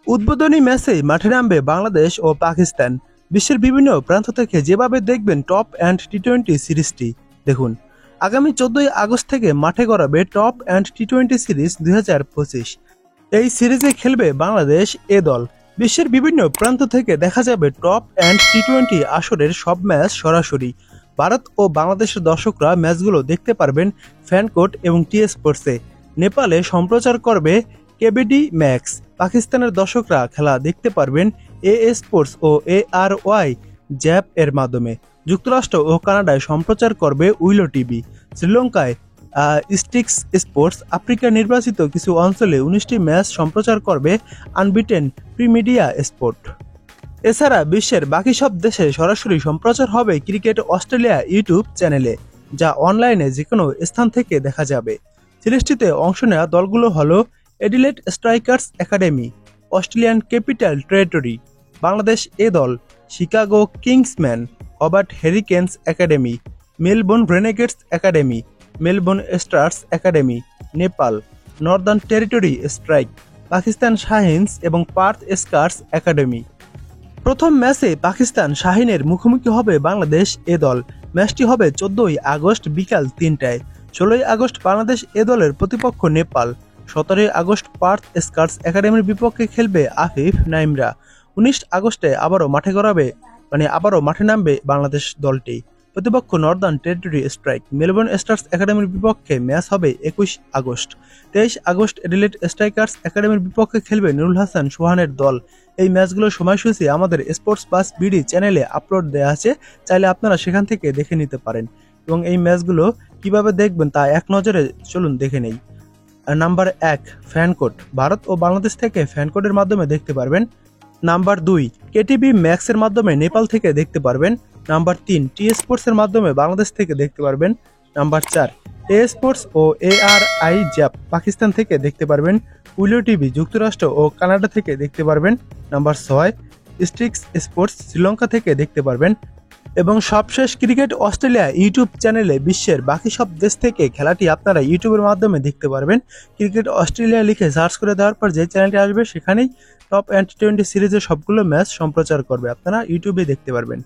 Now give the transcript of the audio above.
উদ্বোধনী ম্যাচে মাঠে নামবে বাংলাদেশ ও পাকিস্তান। বিশ্বের বিভিন্ন প্রান্ত থেকে যেভাবে দেখবেন টপ অ্যান্ড টি-20 সিরিজটি দেখুন। আগামী 14ই আগস্ট থেকে মাঠে গড়াবে টপ অ্যান্ড টি-20 সিরিজ 2025। এই সিরিজে খেলবে বাংলাদেশ এ দল। বিশ্বের বিভিন্ন প্রান্ত থেকে দেখা যাবে টপ অ্যান্ড টি-20 আসরের সব ম্যাচ সরাসরি। ভারত ও বাংলাদেশের দর্শকরা ম্যাচগুলো দেখতে পারবেন ফ্যানকোট এবং টি স্পোর্টসে। নেপালে সম্প্রচার করবে কেবিডি ম্যাক্স। পাকিস্তানের দর্শকরা খেলা দেখতে পারবেন এ স্পোর্টস ও ARY জ্যাপ এর মাধ্যমে। যুক্তরাষ্ট্র ও কানাডায় সম্প্রচার করবে উইলো টিভি। শ্রীলঙ্কায় স্টিক্স স্পোর্টস। আফ্রিকার নির্বাচিত কিছু অঞ্চলে 19টি ম্যাচ সম্প্রচার করবে আনবিটেন প্রিমিডিয়া স্পোর্ট। এছাড়া বিশ্বের বাকি সব দেশে সরাসরি সম্প্রচার হবে ক্রিকেট অস্ট্রেলিয়া ইউটিউব চ্যানেলে, যা অনলাইনে যেকোনো স্থান থেকে দেখা যাবে। সিরিজটিতে অংশ নেওয়া দলগুলো হলো Adelaide Strikers academy, Australian Capital Territory Bangladesh A দল, Chicago Kingsmen, Hobart Hurricanes academy, Melbourne Renegades academy, Melbourne Stars academy, Nepal, Northern Territory Strike, Pakistan Shaheens এবং পার্থ স্কার্স একাডেমি। প্রথম ম্যাচে পাকিস্তান শাহিনের মুখোমুখি হবে বাংলাদেশ এ দল। ম্যাচটি হবে 14ই আগস্ট বিকাল 3টায়। 16ই আগস্ট বাংলাদেশ এ দলের প্রতিপক্ষ নেপাল। 17ই আগস্ট পার্থ স্কার্স একাডেমির বিপক্ষে খেলবে আফিফ নাইমরা। 19 আগস্টে আবারও মাঠে নামবে বাংলাদেশ দলটি। প্রতিপক্ষ Northern Territory strike. Melbourne stars একাডেমির বিপক্ষে ম্যাচ হবে 21 আগস্ট। 23 আগস্ট এডিলেড স্ট্রাইকার্স একাডেমির বিপক্ষে খেলবে নুরুল হাসান সোহানের দল। এই ম্যাচগুলোর সময়সূচি আমাদের স্পোর্টস প্লাস বিডি চ্যানেলে আপলোড দেওয়া আছে, চাইলে আপনারা সেখান থেকে দেখে নিতে পারেন। এবং এই ম্যাচগুলো কিভাবে দেখবেন তা এক নজরে চলুন দেখে নেই। নাম্বার 1, ফ্যানকোট। ভারত ও বাংলাদেশ থেকে ফ্যানকোটের মাধ্যমে দেখতে পারবেন। নাম্বার 2, কেটিভি ম্যাক্সের মাধ্যমে নেপাল থেকে দেখতে পারবেন। নাম্বার 3, টি স্পোর্টসের মাধ্যমে বাংলাদেশ থেকে দেখতে পারবেন। নাম্বার 4, এ স্পোর্টস ও ARI জ্যাপ পাকিস্তান থেকে দেখতে পারবেন। উইলো টিভি যুক্তরাষ্ট্র ও কানাডা থেকে দেখতে পারবেন। নাম্বার 6, স্টিক্স স্পোর্টস শ্রীলঙ্কা থেকে দেখতে পারবেন। এবং সবশেষ ক্রিকেট অস্ট্রেলিয়া ইউটিউব চ্যানেলে বিশ্বের বাকি সব দেশ থেকে খেলাটি আপনারা ইউটিউবের মাধ্যমে দেখতে পারবেন। ক্রিকেট অস্ট্রেলিয়া লিখে সার্চ করে দেওয়ার পর যে চ্যানেলটি আসবে সেখানেই টপ অ্যান্ড টি-20 সিরিজের সবগুলো ম্যাচ সম্প্রচার করবে, আপনারা ইউটিউবে দেখতে পারবেন।